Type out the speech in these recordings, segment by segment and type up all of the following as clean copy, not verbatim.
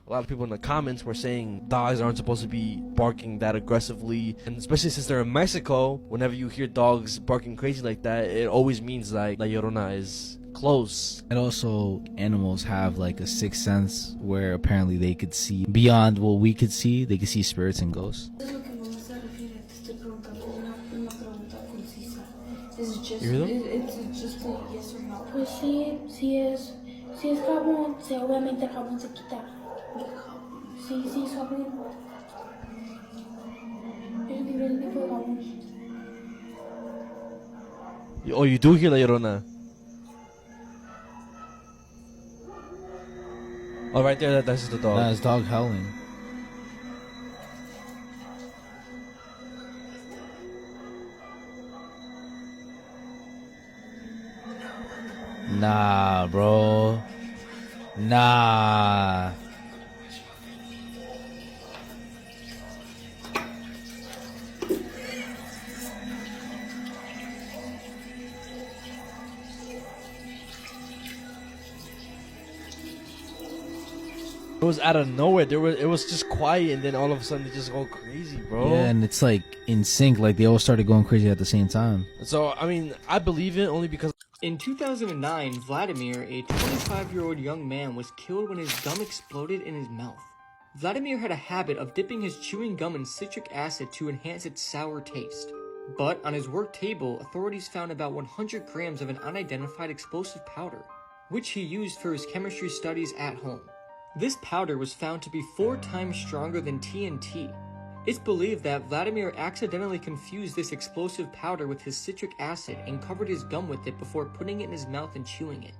a lot of people in the comments were saying dogs aren't supposed to be barking that aggressively, and especially since they're in Mexico, whenever you hear dogs barking crazy like that, it always means like La Llorona is close. And also, animals have like a sixth sense where apparently they could see beyond what we could see. They could see spirits and ghosts. You hear them? It's just a yes or no. Pues sí, sí es jabón, obviamente el jabón se quita. Sí, es jabón. Es diferente tipo de jabón. Oh, you do hear La Llorona. Oh, right there, that's the dog. That's dog howling. Nah, bro. Nah. It was out of nowhere. It was just quiet, and then all of a sudden they just go crazy, bro. Yeah, and it's like in sync. Like they all started going crazy at the same time. So I mean, I believe it only because. In 2009, Vladimir, a 25-year-old young man, was killed when his gum exploded in his mouth. Vladimir had a habit of dipping his chewing gum in citric acid to enhance its sour taste. But on his work table, authorities found about 100 grams of an unidentified explosive powder, which he used for his chemistry studies at home. This powder was found to be 4 times stronger than TNT. It's believed that Vladimir accidentally confused this explosive powder with his citric acid and covered his gum with it before putting it in his mouth and chewing it.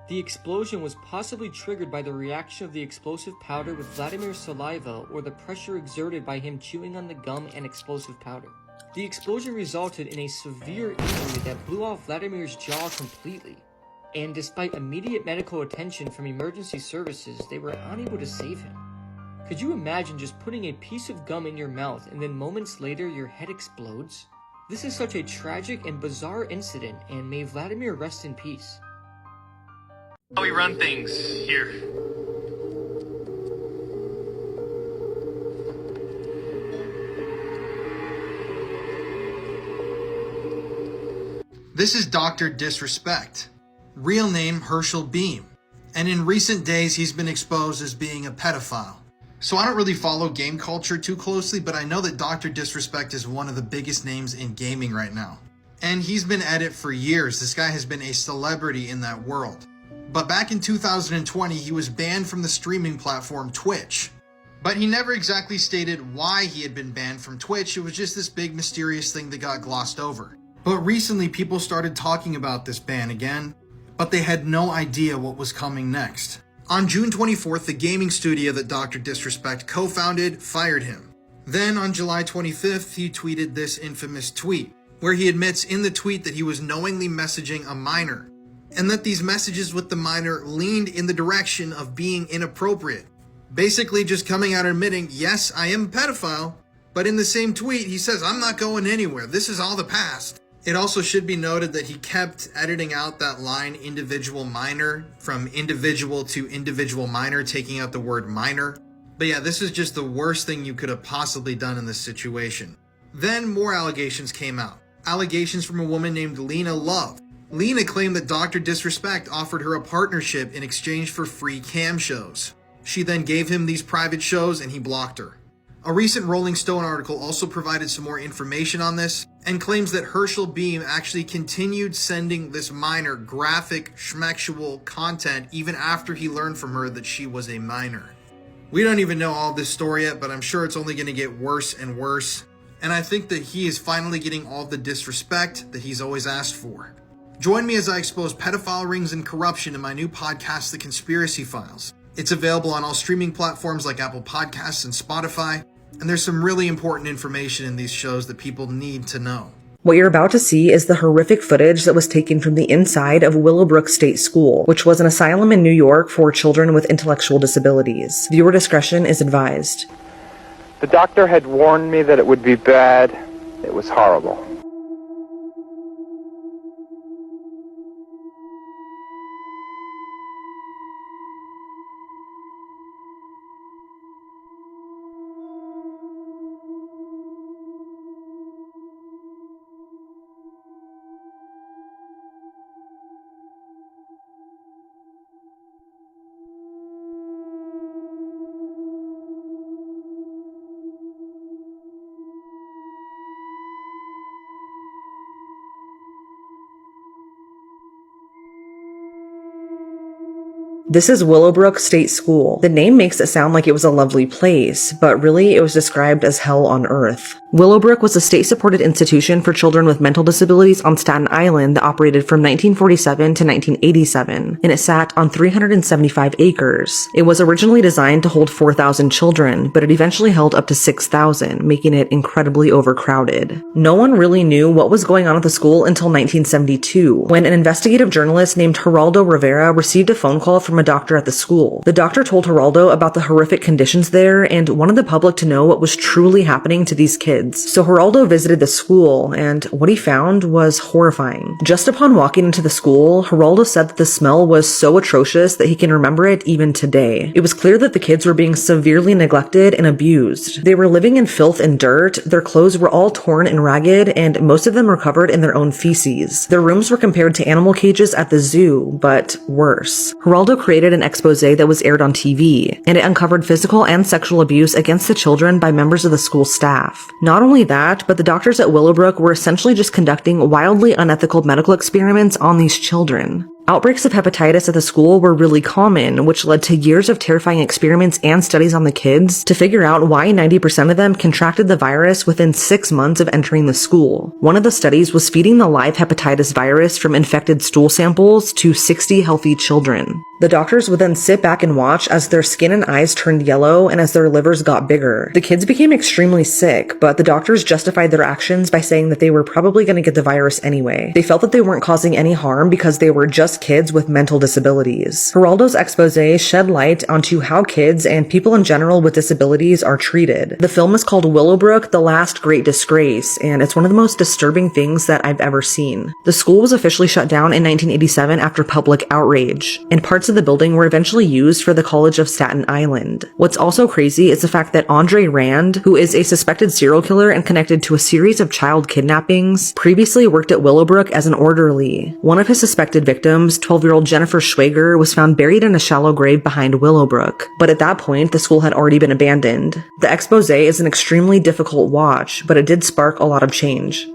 The explosion was possibly triggered by the reaction of the explosive powder with Vladimir's saliva or the pressure exerted by him chewing on the gum and explosive powder. The explosion resulted in a severe injury that blew off Vladimir's jaw completely. And despite immediate medical attention from emergency services, they were unable to save him. Could you imagine just putting a piece of gum in your mouth and then moments later your head explodes? This is such a tragic and bizarre incident, and may Vladimir rest in peace. How we run things here. This is Dr. Disrespect, real name Herschel Beam, and in recent days he's been exposed as being a pedophile. So I don't really follow game culture too closely, but I know that Dr. Disrespect is one of the biggest names in gaming right now. And he's been at it for years. This guy has been a celebrity in that world. But back in 2020, he was banned from the streaming platform Twitch. But he never exactly stated why he had been banned from Twitch. It was just this big mysterious thing that got glossed over. But recently people started talking about this ban again, but they had no idea what was coming next. On June 24th, the gaming studio that Dr. Disrespect co-founded fired him. Then on July 25th, he tweeted this infamous tweet, where he admits in the tweet that he was knowingly messaging a minor, and that these messages with the minor leaned in the direction of being inappropriate. Basically just coming out and admitting, yes, I am a pedophile, but in the same tweet, he says, I'm not going anywhere. This is all the past. It also should be noted that he kept editing out that line individual minor from individual to individual minor, taking out the word minor. But yeah, this is just the worst thing you could have possibly done in this situation. Then more allegations came out. Allegations from a woman named Lena Love. Lena claimed that Dr. Disrespect offered her a partnership in exchange for free cam shows. She then gave him these private shows and he blocked her. A recent Rolling Stone article also provided some more information on this and claims that Herschel Beam actually continued sending this minor graphic, schmexual content even after he learned from her that she was a minor. We don't even know all this story yet, but I'm sure it's only going to get worse and worse. And I think that he is finally getting all the disrespect that he's always asked for. Join me as I expose pedophile rings and corruption in my new podcast, The Conspiracy Files. It's available on all streaming platforms like Apple Podcasts and Spotify, and there's some really important information in these shows that people need to know. What you're about to see is the horrific footage that was taken from the inside of Willowbrook State School, which was an asylum in New York for children with intellectual disabilities. Viewer discretion is advised. The doctor had warned me that it would be bad. It was horrible. This is Willowbrook State School. The name makes it sound like it was a lovely place, but really it was described as hell on earth. Willowbrook was a state-supported institution for children with mental disabilities on Staten Island that operated from 1947 to 1987, and it sat on 375 acres. It was originally designed to hold 4,000 children, but it eventually held up to 6,000, making it incredibly overcrowded. No one really knew what was going on at the school until 1972, when an investigative journalist named Geraldo Rivera received a phone call from a doctor at the school. The doctor told Geraldo about the horrific conditions there and wanted the public to know what was truly happening to these kids. So Geraldo visited the school, and what he found was horrifying. Just upon walking into the school, Geraldo said that the smell was so atrocious that he can remember it even today. It was clear that the kids were being severely neglected and abused. They were living in filth and dirt, their clothes were all torn and ragged, and most of them were covered in their own feces. Their rooms were compared to animal cages at the zoo, but worse. Geraldo created an expose that was aired on TV, and it uncovered physical and sexual abuse against the children by members of the school staff. Not only that, but the doctors at Willowbrook were essentially just conducting wildly unethical medical experiments on these children. Outbreaks of hepatitis at the school were really common, which led to years of terrifying experiments and studies on the kids to figure out why 90% of them contracted the virus within 6 months of entering the school. One of the studies was feeding the live hepatitis virus from infected stool samples to 60 healthy children. The doctors would then sit back and watch as their skin and eyes turned yellow and as their livers got bigger. The kids became extremely sick, but the doctors justified their actions by saying that they were probably going to get the virus anyway. They felt that they weren't causing any harm because they were just kids with mental disabilities. Geraldo's expose shed light onto how kids and people in general with disabilities are treated. The film is called Willowbrook: The Last Great Disgrace, and it's one of the most disturbing things that I've ever seen. The school was officially shut down in 1987 after public outrage, and parts of the building were eventually used for the College of Staten Island. What's also crazy is the fact that Andre Rand, who is a suspected serial killer and connected to a series of child kidnappings, previously worked at Willowbrook as an orderly. One of his suspected victims, 12-year-old Jennifer Schwager, was found buried in a shallow grave behind Willowbrook, but at that point, the school had already been abandoned. The expose is an extremely difficult watch, but it did spark a lot of change.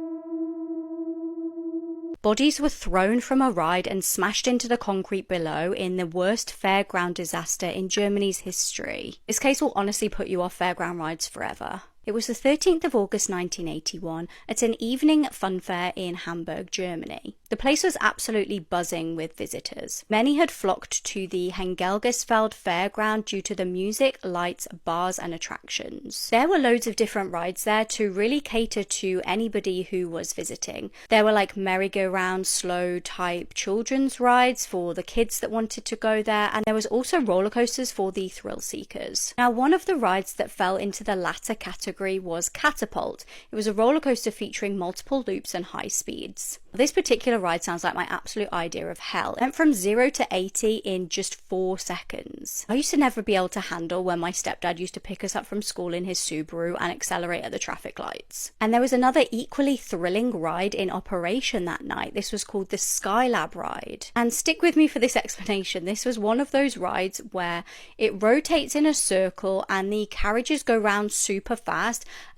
Bodies were thrown from a ride and smashed into the concrete below in the worst fairground disaster in Germany's history. This case will honestly put you off fairground rides forever. It was the 13th of August 1981 at an evening fun fair in Hamburg, Germany. The place was absolutely buzzing with visitors. Many had flocked to the Hengelgesfeld fairground due to the music, lights, bars and attractions. There were loads of different rides there to really cater to anybody who was visiting. There were like merry-go-round, slow type children's rides for the kids that wanted to go there, and there was also roller coasters for the thrill seekers. Now, one of the rides that fell into the latter category was Catapult. It was a roller coaster featuring multiple loops and high speeds. This particular ride sounds like my absolute idea of hell. It went from 0 to 80 in just 4 seconds. I used to never be able to handle when my stepdad used to pick us up from school in his Subaru and accelerate at the traffic lights. And there was another equally thrilling ride in operation that night. This was called the Skylab ride. And stick with me for this explanation. This was one of those rides where it rotates in a circle and the carriages go round super fast,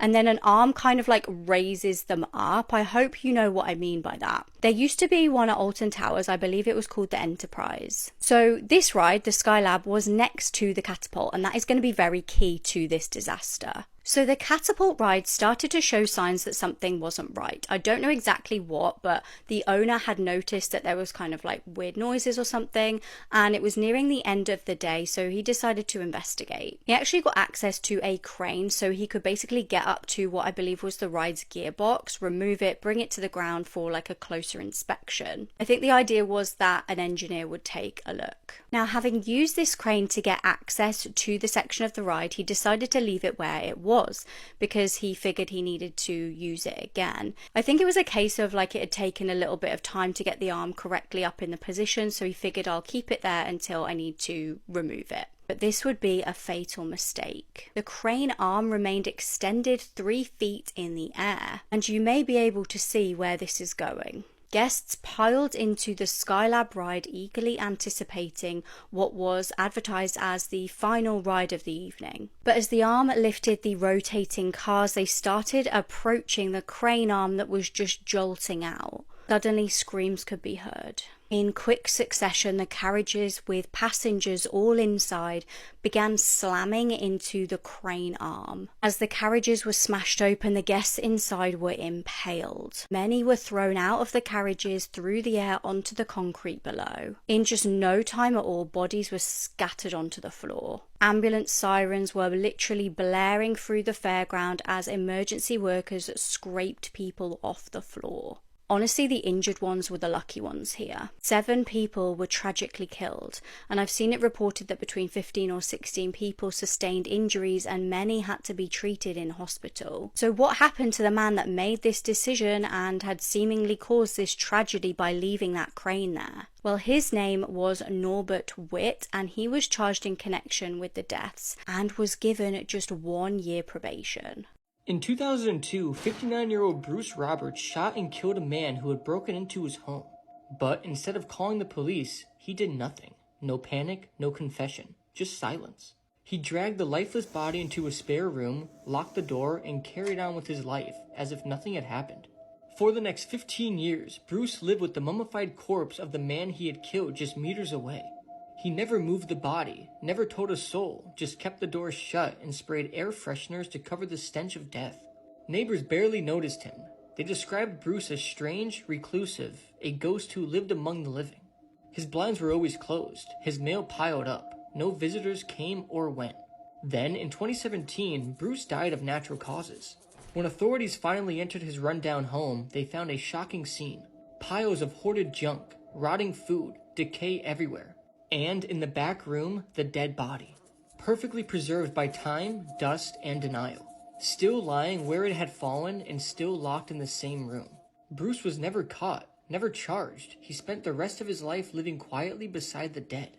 and then an arm kind of like raises them up. I hope you know what I mean by that. There used to be one at Alton Towers, I believe it was called the Enterprise. So this ride, the Skylab, was next to the Catapult, and that is going to be very key to this disaster. So the Catapult ride started to show signs that something wasn't right. I don't know exactly what, but the owner had noticed that there was kind of like weird noises or something, and it was nearing the end of the day, so he decided to investigate. He actually got access to a crane, so he could basically get up to what I believe was the ride's gearbox, remove it, bring it to the ground for like a closer inspection. I think the idea was that an engineer would take a look. Now, having used this crane to get access to the section of the ride, he decided to leave it where it was, because he figured he needed to use it again. I think it was a case of like it had taken a little bit of time to get the arm correctly up in the position, so he figured I'll keep it there until I need to remove it. But this would be a fatal mistake. The crane arm remained extended 3 feet in the air, and you may be able to see where this is going. Guests piled into the Skylab ride, eagerly anticipating what was advertised as the final ride of the evening. But as the arm lifted the rotating cars, they started approaching the crane arm that was just jolting out. Suddenly, screams could be heard. In quick succession, the carriages with passengers all inside began slamming into the crane arm. As the carriages were smashed open, the guests inside were impaled. Many were thrown out of the carriages through the air onto the concrete below. In just no time at all, bodies were scattered onto the floor. Ambulance sirens were literally blaring through the fairground as emergency workers scraped people off the floor. Honestly, the injured ones were the lucky ones here. 7 people were tragically killed, and I've seen it reported that between 15 or 16 people sustained injuries and many had to be treated in hospital. So what happened to the man that made this decision and had seemingly caused this tragedy by leaving that crane there? Well, his name was Norbert Witt, and he was charged in connection with the deaths and was given just 1 year probation. In 2002, 59-year-old Bruce Roberts shot and killed a man who had broken into his home. But instead of calling the police, he did nothing. No panic, no confession, just silence. He dragged the lifeless body into a spare room, locked the door, and carried on with his life as if nothing had happened. For the next 15 years, Bruce lived with the mummified corpse of the man he had killed just meters away. He never moved the body, never told a soul, just kept the door shut and sprayed air fresheners to cover the stench of death. Neighbors barely noticed him. They described Bruce as strange, reclusive, a ghost who lived among the living. His blinds were always closed, his mail piled up, no visitors came or went. Then, in 2017, Bruce died of natural causes. When authorities finally entered his rundown home, they found a shocking scene. Piles of hoarded junk, rotting food, decay everywhere. And in the back room, the dead body, perfectly preserved by time, dust, and denial, still lying where it had fallen and still locked in the same room. Bruce was never caught, never charged. He spent the rest of his life living quietly beside the dead.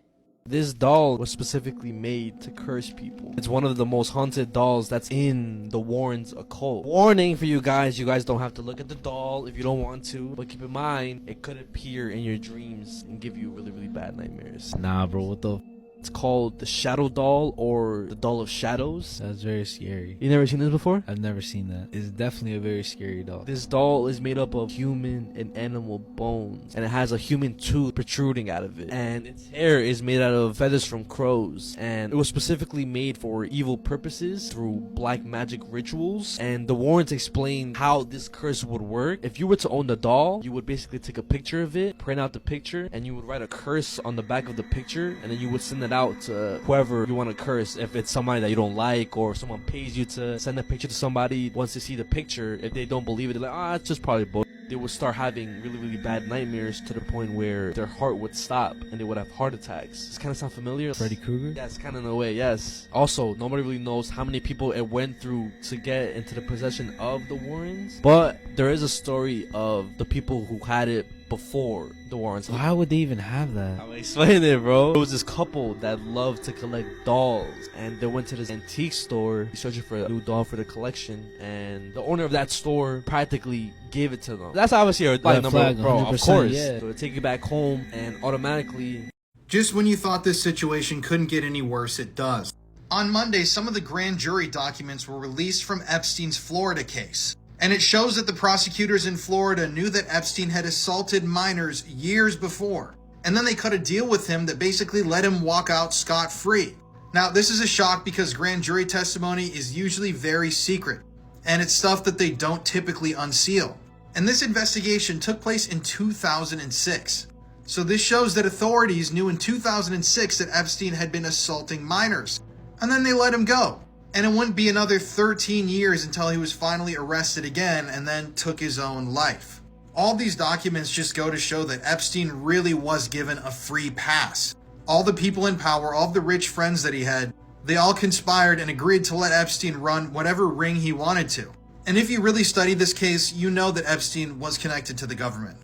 This doll was specifically made to curse people. It's one of the most haunted dolls that's in the Warrens occult. Warning for you guys don't have to look at the doll if you don't want to, but keep in mind, it could appear in your dreams and give you really, really bad nightmares. Nah, bro, what the? It's called the Shadow Doll or the Doll of Shadows. That's very scary. You never seen this before? I've never seen that. It's definitely a very scary doll. This doll is made up of human and animal bones, and it has a human tooth protruding out of it, and its hair is made out of feathers from crows, and it was specifically made for evil purposes through black magic rituals. And the Warrens explain how this curse would work. If you were to own the doll, you would basically take a picture of it, print out the picture, and you would write a curse on the back of the picture, and then you would send it out to whoever you want to curse. If it's somebody that you don't like, or someone pays you to send a picture to somebody, once they see the picture, if they don't believe it, they're like, it's just probably bullshit. They would start having really, really bad nightmares to the point where their heart would stop and they would have heart attacks. Does this kind of sound familiar? Freddy Krueger? Yes, kind of in a way, yes. Also, nobody really knows how many people it went through to get into the possession of the Warrens, but there is a story of the people who had it before the Warrens. Why would they even have that? I'll explain it, bro. There was this couple that loved to collect dolls, and they went to this antique store searching for a new doll for the collection, and the owner of that store practically gave it to them. That's obviously a Black number, flag, bro. Of 100%, course. yeah. So they take you back home, and automatically. Just when you thought this situation couldn't get any worse, it does. On Monday, some of the grand jury documents were released from Epstein's Florida case. And it shows that the prosecutors in Florida knew that Epstein had assaulted minors years before. And then they cut a deal with him that basically let him walk out scot-free. Now, this is a shock because grand jury testimony is usually very secret, and it's stuff that they don't typically unseal. And this investigation took place in 2006. So this shows that authorities knew in 2006 that Epstein had been assaulting minors. And then they let him go. And it wouldn't be another 13 years until he was finally arrested again and then took his own life. All these documents just go to show that Epstein really was given a free pass. All the people in power, all of the rich friends that he had, they all conspired and agreed to let Epstein run whatever ring he wanted to. And if you really study this case, you know that Epstein was connected to the government.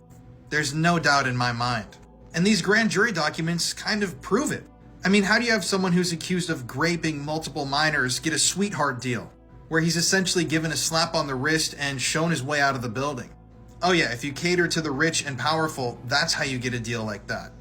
There's no doubt in my mind. And these grand jury documents kind of prove it. I mean, how do you have someone who's accused of raping multiple minors get a sweetheart deal, where he's essentially given a slap on the wrist and shown his way out of the building? Oh yeah, if you cater to the rich and powerful, that's how you get a deal like that.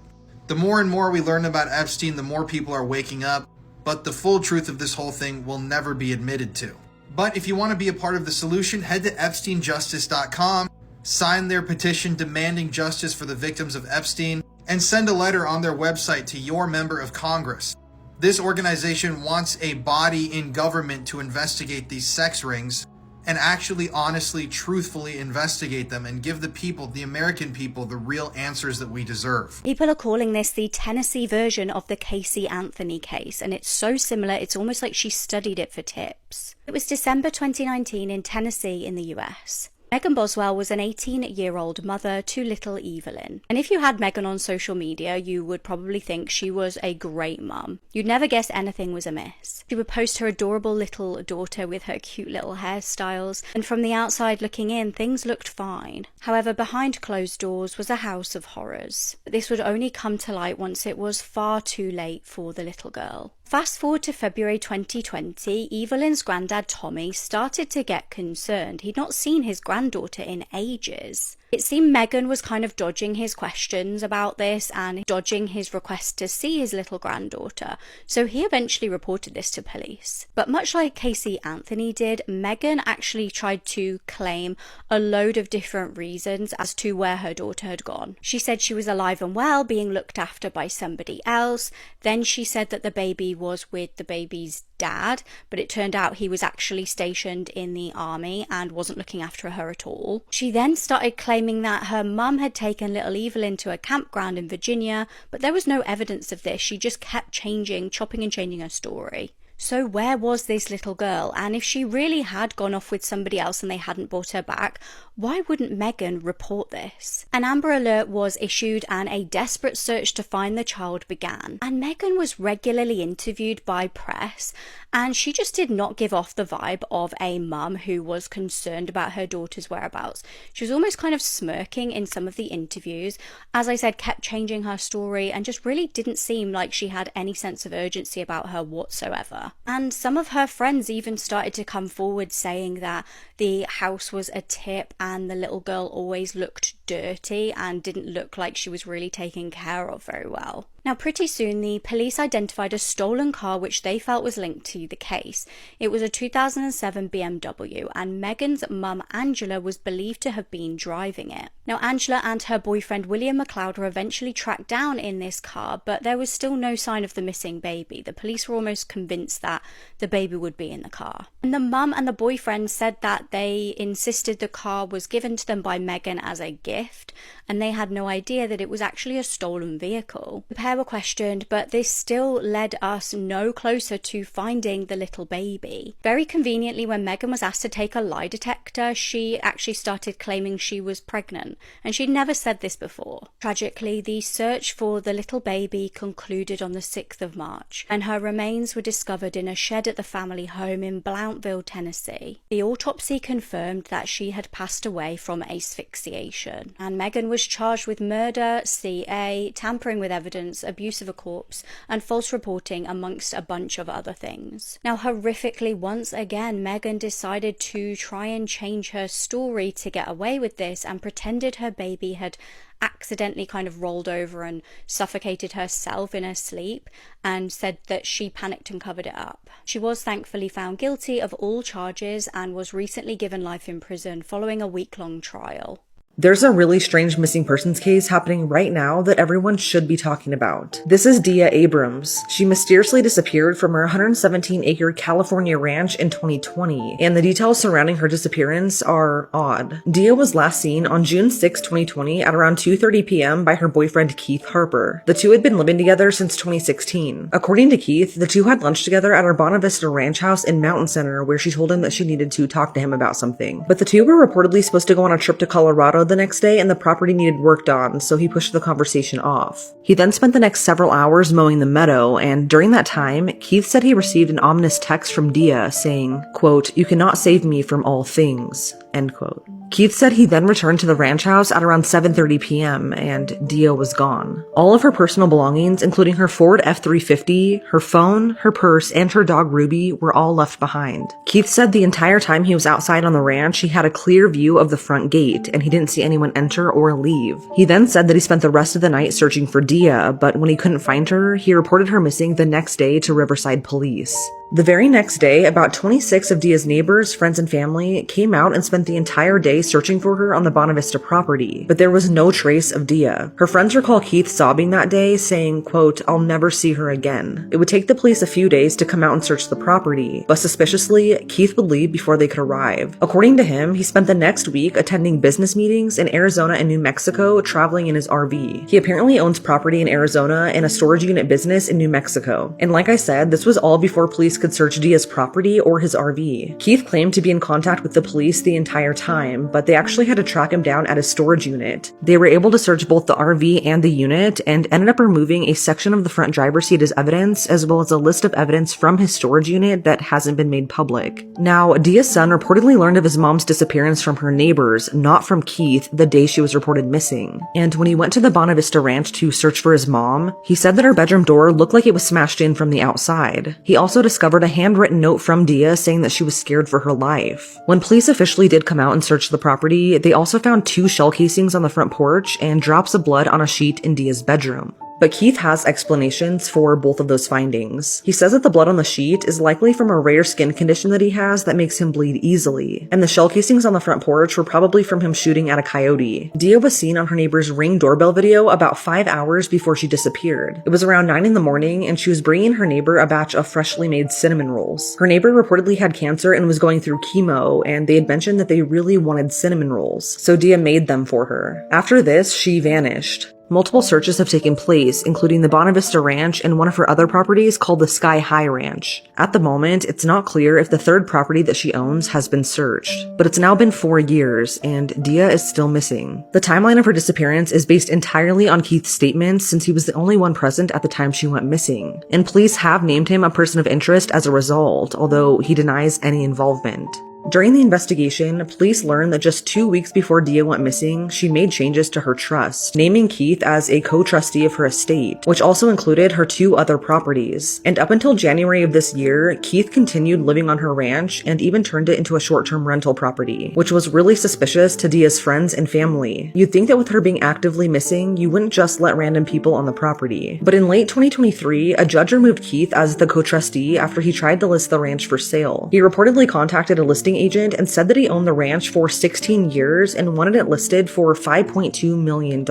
The more and more we learn about Epstein, the more people are waking up, but the full truth of this whole thing will never be admitted to. But if you want to be a part of the solution, head to EpsteinJustice.com, sign their petition demanding justice for the victims of Epstein, and send a letter on their website to your member of Congress. This organization wants a body in government to investigate these sex rings and actually honestly, truthfully investigate them and give the people, the American people, the real answers that we deserve. People are calling this the Tennessee version of the Casey Anthony case, and it's so similar, it's almost like she studied it for tips. It was December 2019 in Tennessee in the US. Megan Boswell was an 18-year-old mother to little Evelyn. And if you had Megan on social media, you would probably think she was a great mum. You'd never guess anything was amiss. She would post her adorable little daughter with her cute little hairstyles, and from the outside looking in, things looked fine. However, behind closed doors was a house of horrors. But this would only come to light once it was far too late for the little girl. Fast forward to February 2020, Evelyn's granddad Tommy started to get concerned. He'd not seen his granddaughter in ages. It seemed Megan was kind of dodging his questions about this and dodging his request to see his little granddaughter, so he eventually reported this to police. But much like Casey Anthony did, Megan actually tried to claim a load of different reasons as to where her daughter had gone. She said she was alive and well, being looked after by somebody else. Then she said that the baby was with the baby's dad, but it turned out he was actually stationed in the army and wasn't looking after her at all. She then started claiming that her mum had taken little Evelyn to a campground in Virginia, but there was no evidence of this. She just kept chopping and changing her story. So where was this little girl? And if she really had gone off with somebody else and they hadn't brought her back, why wouldn't Megan report this? An Amber Alert was issued and a desperate search to find the child began. And Megan was regularly interviewed by press, and she just did not give off the vibe of a mum who was concerned about her daughter's whereabouts. She was almost kind of smirking in some of the interviews. As I said, kept changing her story and just really didn't seem like she had any sense of urgency about her whatsoever. And some of her friends even started to come forward saying that the house was a tip and the little girl always looked dirty and didn't look like she was really taken care of very well. Now, pretty soon, the police identified a stolen car which they felt was linked to the case. It was a 2007 BMW, and Megan's mum, Angela, was believed to have been driving it. Now, Angela and her boyfriend, William McLeod, were eventually tracked down in this car, but there was still no sign of the missing baby. The police were almost convinced that the baby would be in the car. And the mum and the boyfriend said that they insisted the car was given to them by Megan as a gift, and they had no idea that it was actually a stolen vehicle. The pair were questioned, but this still led us no closer to finding the little baby. Very conveniently, when Megan was asked to take a lie detector, she actually started claiming she was pregnant, and she'd never said this before. Tragically, the search for the little baby concluded on the 6th of March, and her remains were discovered in a shed at the family home in Blounteville, Tennessee. The autopsy confirmed that she had passed away from asphyxiation, and Megan was charged with murder, CA, tampering with evidence, abuse of a corpse, and false reporting, amongst a bunch of other things. Now, horrifically, once again, Megan decided to try and change her story to get away with this and pretended her baby had accidentally kind of rolled over and suffocated herself in her sleep, and said that she panicked and covered it up. She was thankfully found guilty of all charges and was recently given life in prison following a week-long trial. There's a really strange missing persons case happening right now that everyone should be talking about. This is Dia Abrams. She mysteriously disappeared from her 117-acre California ranch in 2020, and the details surrounding her disappearance are odd. Dia was last seen on June 6, 2020 at around 2:30 p.m. by her boyfriend Keith Harper. The two had been living together since 2016. According to Keith, the two had lunch together at her Bonavista ranch house in Mountain Center, where she told him that she needed to talk to him about something. But the two were reportedly supposed to go on a trip to Colorado the next day, and the property needed worked on, so he pushed the conversation off. He then spent the next several hours mowing the meadow, and during that time, Keith said he received an ominous text from Dia saying, quote, "You cannot save me from all things," end quote. Keith said he then returned to the ranch house at around 7:30 p.m. and Dia was gone. All of her personal belongings, including her Ford F-350, her phone, her purse, and her dog Ruby, were all left behind. Keith said the entire time he was outside on the ranch, he had a clear view of the front gate, and he didn't see anyone enter or leave. He then said that he spent the rest of the night searching for Dia, but when he couldn't find her, he reported her missing the next day to Riverside Police. The very next day, about 26 of Dia's neighbors, friends, and family came out and spent the entire day searching for her on the Bonavista property, but there was no trace of Dia. Her friends recall Keith sobbing that day, saying, quote, "I'll never see her again." It would take the police a few days to come out and search the property, but suspiciously, Keith would leave before they could arrive. According to him, he spent the next week attending business meetings in Arizona and New Mexico, traveling in his RV. He apparently owns property in Arizona and a storage unit business in New Mexico. And like I said, this was all before police could search Dia's property or his RV. Keith claimed to be in contact with the police the entire time, but they actually had to track him down at his storage unit. They were able to search both the RV and the unit and ended up removing a section of the front driver's seat as evidence, as well as a list of evidence from his storage unit that hasn't been made public. Now, Dia's son reportedly learned of his mom's disappearance from her neighbors, not from Keith, the day she was reported missing. And when he went to the Bonavista Ranch to search for his mom, he said that her bedroom door looked like it was smashed in from the outside. He also discovered a handwritten note from Dia saying that she was scared for her life. When police officially did come out and search the property, they also found 2 shell casings on the front porch and drops of blood on a sheet in Dia's bedroom. But Keith has explanations for both of those findings. He says that the blood on the sheet is likely from a rare skin condition that he has that makes him bleed easily, and the shell casings on the front porch were probably from him shooting at a coyote. Dia was seen on her neighbor's Ring doorbell video about 5 hours before she disappeared. It was around 9 in the morning, and she was bringing her neighbor a batch of freshly made cinnamon rolls. Her neighbor reportedly had cancer and was going through chemo, and they had mentioned that they really wanted cinnamon rolls, so Dia made them for her. After this, she vanished. Multiple searches have taken place, including the Bonavista Ranch and one of her other properties called the Sky High Ranch. At the moment, it's not clear if the third property that she owns has been searched, but it's now been 4 years, and Dia is still missing. The timeline of her disappearance is based entirely on Keith's statements, since he was the only one present at the time she went missing, and police have named him a person of interest as a result, although he denies any involvement. During the investigation, police learned that just 2 weeks before Dia went missing, she made changes to her trust, naming Keith as a co-trustee of her estate, which also included her 2 other properties. And up until January of this year, Keith continued living on her ranch and even turned it into a short-term rental property, which was really suspicious to Dia's friends and family. You'd think that with her being actively missing, you wouldn't just let random people on the property. But in late 2023, a judge removed Keith as the co-trustee after he tried to list the ranch for sale. He reportedly contacted a listing agent and said that he owned the ranch for 16 years and wanted it listed for $5.2 million.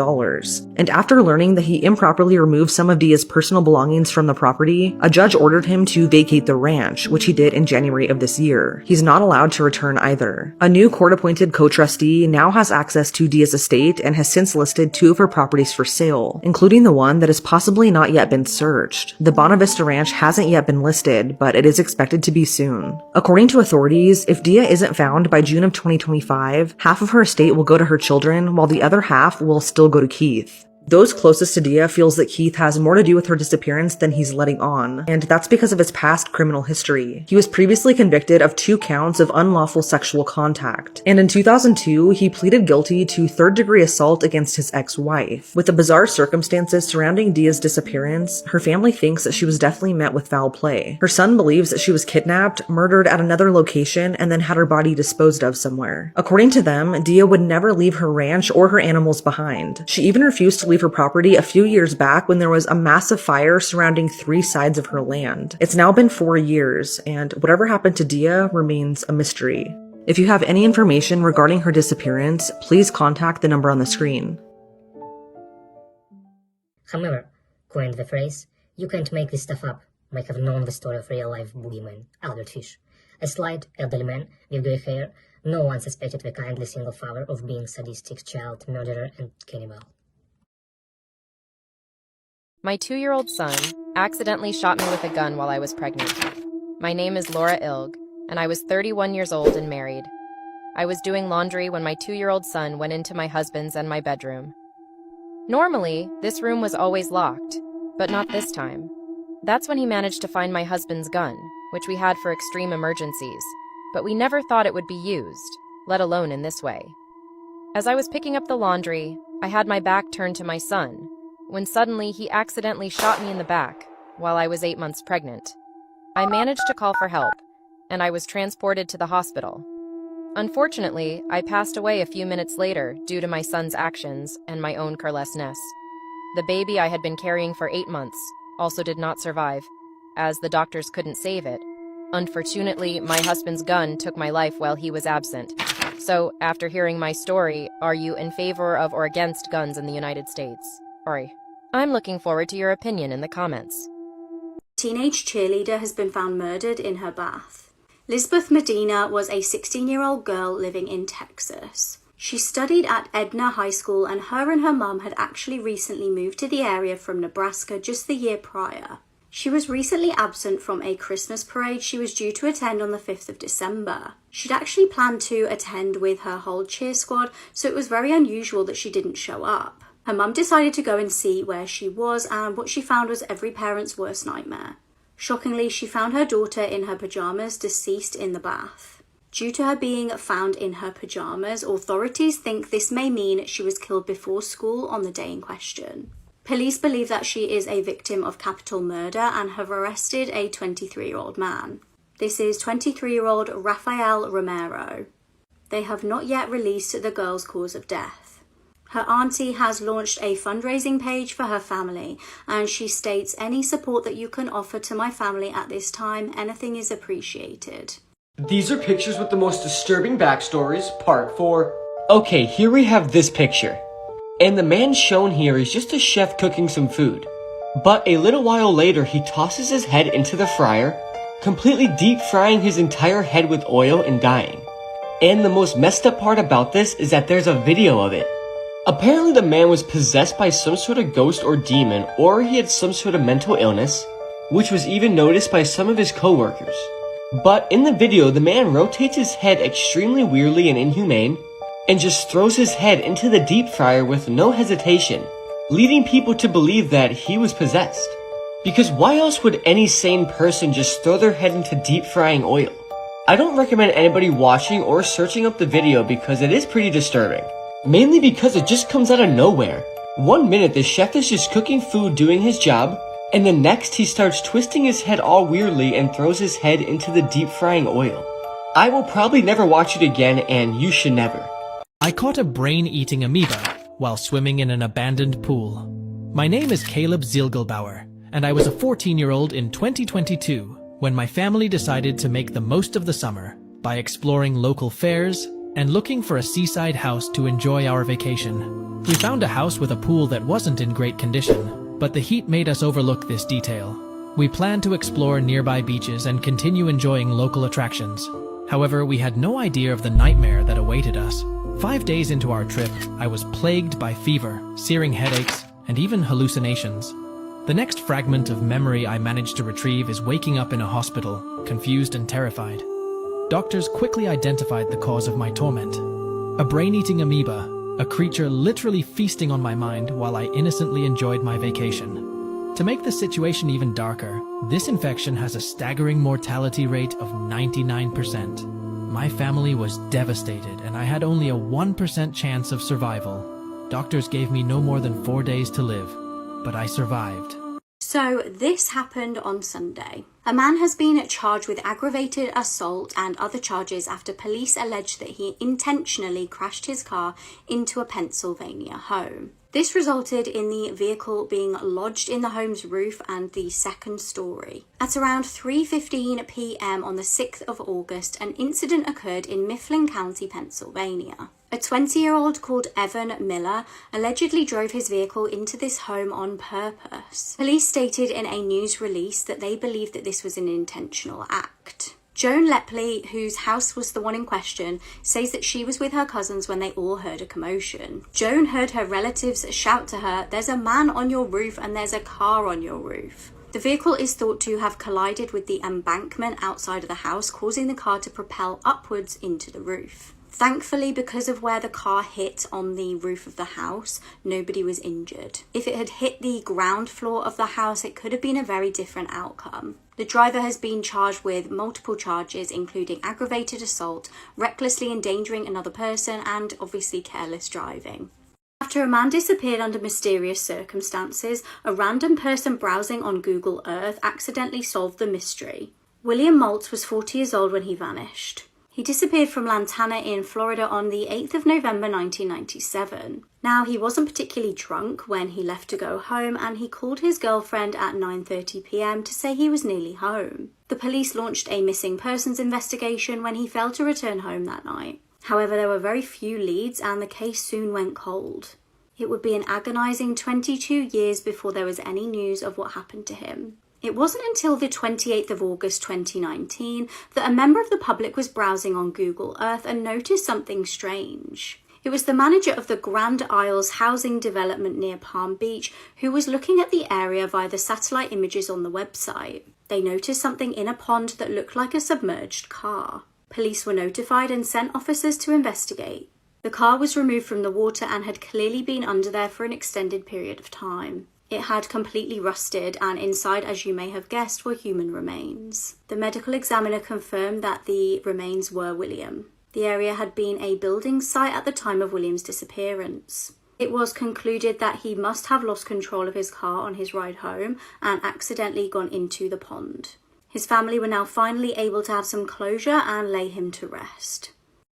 And after learning that he improperly removed some of Dia's personal belongings from the property, a judge ordered him to vacate the ranch, which he did in January of this year. He's not allowed to return either. A new court-appointed co-trustee now has access to Dia's estate and has since listed 2 of her properties for sale, including the one that has possibly not yet been searched. The Bonavista Ranch hasn't yet been listed, but it is expected to be soon. According to authorities, if Dia isn't found by June of 2025, half of her estate will go to her children, while the other half will still go to Keith. Those closest to Dia feels that Keith has more to do with her disappearance than he's letting on, and that's because of his past criminal history. He was previously convicted of 2 counts of unlawful sexual contact, and in 2002, he pleaded guilty to third-degree assault against his ex-wife. With the bizarre circumstances surrounding Dia's disappearance, her family thinks that she was definitely met with foul play. Her son believes that she was kidnapped, murdered at another location, and then had her body disposed of somewhere. According to them, Dia would never leave her ranch or her animals behind. She even refused to leave her property a few years back when there was a massive fire surrounding 3 sides of her land. It's now been 4 years, and whatever happened to Dia remains a mystery. If you have any information regarding her disappearance, please contact the number on the screen. Hammer coined the phrase, "You can't make this stuff up," might have known the story of real-life boogeyman, Albert Fish. A slight, elderly man with grey hair, no one suspected the kindly single father of being sadistic child murderer and cannibal. My 2-year-old son accidentally shot me with a gun while I was pregnant. My name is Laura Ilg, and I was 31 years old and married. I was doing laundry when my 2-year-old son went into my husband's and my bedroom. Normally, this room was always locked, but not this time. That's when he managed to find my husband's gun, which we had for extreme emergencies, but we never thought it would be used, let alone in this way. As I was picking up the laundry, I had my back turned to my son, when suddenly he accidentally shot me in the back while I was 8 months pregnant. I managed to call for help, and I was transported to the hospital. Unfortunately, I passed away a few minutes later due to my son's actions and my own carelessness. The baby I had been carrying for 8 months also did not survive, as the doctors couldn't save it, Unfortunately, my husband's gun took my life while he was absent. So, after hearing my story, are you in favor of or against guns in the United States? I'm looking forward to your opinion in the comments. Teenage cheerleader has been found murdered in her bath. Lisbeth Medina was a 16-year-old girl living in Texas. She studied at Edna High School, and her mum had actually recently moved to the area from Nebraska just the year prior. She was recently absent from a Christmas parade she was due to attend on the 5th of December. She'd actually planned to attend with her whole cheer squad, so it was very unusual that she didn't show up. Her mum decided to go and see where she was, and what she found was every parent's worst nightmare. Shockingly, she found her daughter in her pajamas, deceased in the bath. Due to her being found in her pajamas, authorities think this may mean she was killed before school on the day in question. Police believe that she is a victim of capital murder and have arrested a 23-year-old man. This is 23-year-old Rafael Romero. They have not yet released the girl's cause of death. Her auntie has launched a fundraising page for her family, and she states, "Any support that you can offer to my family at this time, anything is appreciated." These are pictures with the most disturbing backstories, part 4. Okay, here we have this picture. And the man shown here is just a chef cooking some food. But a little while later, he tosses his head into the fryer, completely deep frying his entire head with oil and dying. And the most messed up part about this is that there's a video of it. Apparently the man was possessed by some sort of ghost or demon, or he had some sort of mental illness, which was even noticed by some of his co-workers. But in the video, the man rotates his head extremely weirdly and inhumane, and just throws his head into the deep fryer with no hesitation, leading people to believe that he was possessed. Because why else would any sane person just throw their head into deep frying oil? I don't recommend anybody watching or searching up the video because it is pretty disturbing. Mainly because it just comes out of nowhere. 1 minute the chef is just cooking food doing his job, and the next he starts twisting his head all weirdly and throws his head into the deep frying oil. I will probably never watch it again, and you should never. I caught a brain-eating amoeba while swimming in an abandoned pool. My name is Caleb Zilgelbauer, and I was a 14-year-old in 2022 when my family decided to make the most of the summer by exploring local fairs and looking for a seaside house to enjoy our vacation. We found a house with a pool that wasn't in great condition, but the heat made us overlook this detail. We planned to explore nearby beaches and continue enjoying local attractions. However, we had no idea of the nightmare that awaited us. 5 days into our trip, I was plagued by fever, searing headaches, and even hallucinations. The next fragment of memory I managed to retrieve is waking up in a hospital, confused and terrified. Doctors quickly identified the cause of my torment. A brain-eating amoeba, a creature literally feasting on my mind while I innocently enjoyed my vacation. To make the situation even darker, this infection has a staggering mortality rate of 99%. My family was devastated, and I had only a 1% chance of survival. Doctors gave me no more than 4 days to live, but I survived. So this happened on Sunday. A man has been charged with aggravated assault and other charges after police alleged that he intentionally crashed his car into a Pennsylvania home. This resulted in the vehicle being lodged in the home's roof and the second story. At around 3:15 p.m. on the 6th of August, an incident occurred in Mifflin County, Pennsylvania. A 20-year-old called Evan Miller allegedly drove his vehicle into this home on purpose. Police stated in a news release that they believed that this was an intentional act. Joan Lepley, whose house was the one in question, says that she was with her cousins when they all heard a commotion. Joan heard her relatives shout to her, "There's a man on your roof and there's a car on your roof." The vehicle is thought to have collided with the embankment outside of the house, causing the car to propel upwards into the roof. Thankfully, because of where the car hit on the roof of the house, nobody was injured. If it had hit the ground floor of the house, it could have been a very different outcome. The driver has been charged with multiple charges, including aggravated assault, recklessly endangering another person, and obviously careless driving. After a man disappeared under mysterious circumstances, a random person browsing on Google Earth accidentally solved the mystery. William Maltz was 40 years old when he vanished. He disappeared from Lantana in Florida on the 8th of November 1997. Now, he wasn't particularly drunk when he left to go home, and he called his girlfriend at 9:30 p.m. to say he was nearly home. The police launched a missing persons investigation when he failed to return home that night. However, there were very few leads and the case soon went cold. It would be an agonizing 22 years before there was any news of what happened to him. It wasn't until the 28th of August 2019 that a member of the public was browsing on Google Earth and noticed something strange. It was the manager of the Grand Isles housing development near Palm Beach who was looking at the area via the satellite images on the website. They noticed something in a pond that looked like a submerged car. Police were notified and sent officers to investigate. The car was removed from the water and had clearly been under there for an extended period of time. It had completely rusted, and inside, as you may have guessed, were human remains. The medical examiner confirmed that the remains were William. The area had been a building site at the time of William's disappearance. It was concluded that he must have lost control of his car on his ride home and accidentally gone into the pond. His family were now finally able to have some closure and lay him to rest.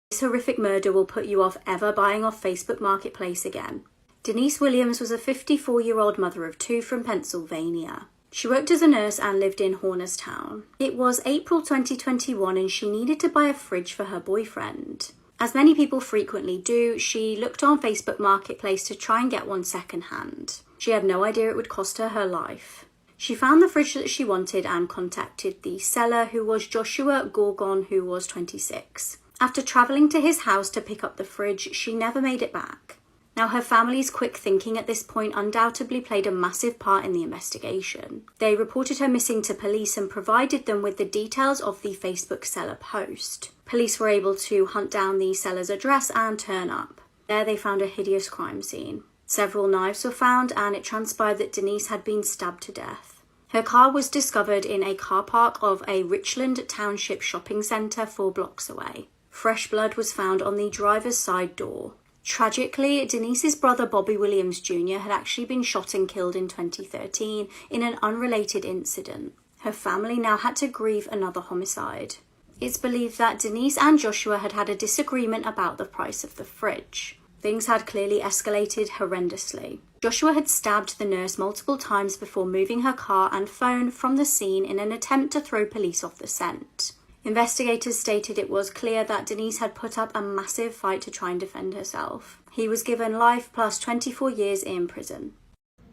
This horrific murder will put you off ever buying off Facebook Marketplace again. Denise Williams was a 54-year-old mother of two from Pennsylvania. She worked as a nurse and lived in Hornerstown. It was April 2021 and she needed to buy a fridge for her boyfriend. As many people frequently do, she looked on Facebook Marketplace to try and get one secondhand. She had no idea it would cost her her life. She found the fridge that she wanted and contacted the seller, who was Joshua Gorgon, who was 26. After travelling to his house to pick up the fridge, she never made it back. Now, her family's quick thinking at this point undoubtedly played a massive part in the investigation. They reported her missing to police and provided them with the details of the Facebook seller post. Police were able to hunt down the seller's address and turn up. There they found a hideous crime scene. Several knives were found, and it transpired that Denise had been stabbed to death. Her car was discovered in a car park of a Richland Township shopping centre 4 blocks away. Fresh blood was found on the driver's side door. Tragically, Denise's brother Bobby Williams Jr. had actually been shot and killed in 2013 in an unrelated incident. Her family now had to grieve another homicide. It's believed that Denise and Joshua had had a disagreement about the price of the fridge. Things had clearly escalated horrendously. Joshua had stabbed the nurse multiple times before moving her car and phone from the scene in an attempt to throw police off the scent. Investigators stated it was clear that Denise had put up a massive fight to try and defend herself. He was given life plus 24 years in prison.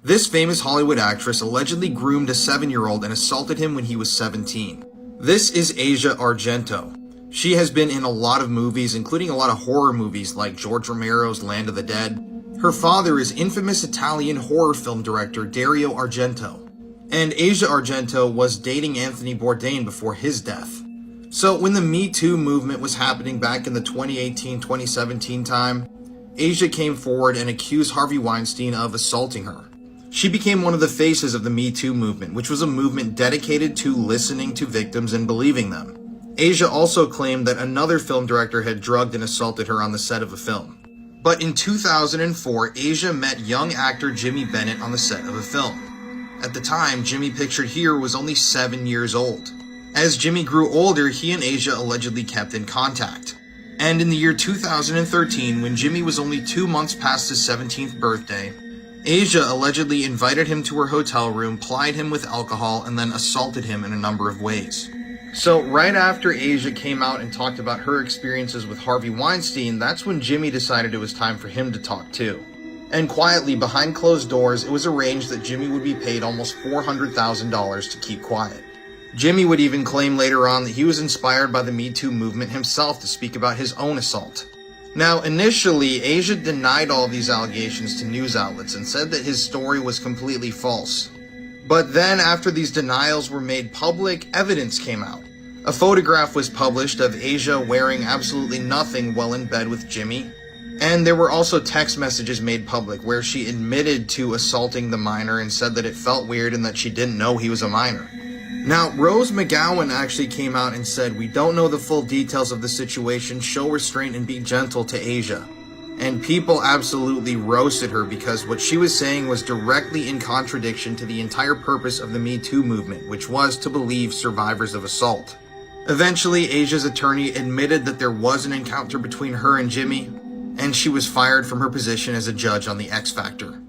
This famous Hollywood actress allegedly groomed a 7-year-old and assaulted him when he was 17. This is Asia Argento. She has been in a lot of movies, including a lot of horror movies like George Romero's Land of the Dead. Her father is infamous Italian horror film director Dario Argento. And Asia Argento was dating Anthony Bourdain before his death. So when the Me Too movement was happening back in the 2018-2017 time, Asia came forward and accused Harvey Weinstein of assaulting her. She became one of the faces of the Me Too movement, which was a movement dedicated to listening to victims and believing them. Asia also claimed that another film director had drugged and assaulted her on the set of a film. But in 2004, Asia met young actor Jimmy Bennett on the set of a film. At the time, Jimmy pictured here was only 7 years old. As Jimmy grew older, he and Asia allegedly kept in contact. And in the year 2013, when Jimmy was only 2 months past his 17th birthday, Asia allegedly invited him to her hotel room, plied him with alcohol, and then assaulted him in a number of ways. So right after Asia came out and talked about her experiences with Harvey Weinstein, that's when Jimmy decided it was time for him to talk too. And quietly, behind closed doors, it was arranged that Jimmy would be paid almost $400,000 to keep quiet. Jimmy would even claim later on that he was inspired by the Me Too movement himself to speak about his own assault. Now, initially, Asia denied all of these allegations to news outlets and said that his story was completely false. But then, after these denials were made public, evidence came out. A photograph was published of Asia wearing absolutely nothing while in bed with Jimmy. And there were also text messages made public where she admitted to assaulting the minor and said that it felt weird and that she didn't know he was a minor. Now, Rose McGowan actually came out and said, "We don't know the full details of the situation, show restraint and be gentle to Asia." And people absolutely roasted her because what she was saying was directly in contradiction to the entire purpose of the Me Too movement, which was to believe survivors of assault. Eventually, Asia's attorney admitted that there was an encounter between her and Jimmy, and she was fired from her position as a judge on The X Factor.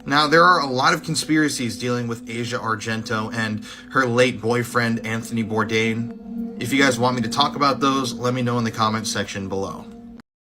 Now, there are a lot of conspiracies dealing with Asia Argento and her late boyfriend, Anthony Bourdain. If you guys want me to talk about those, let me know in the comments section below.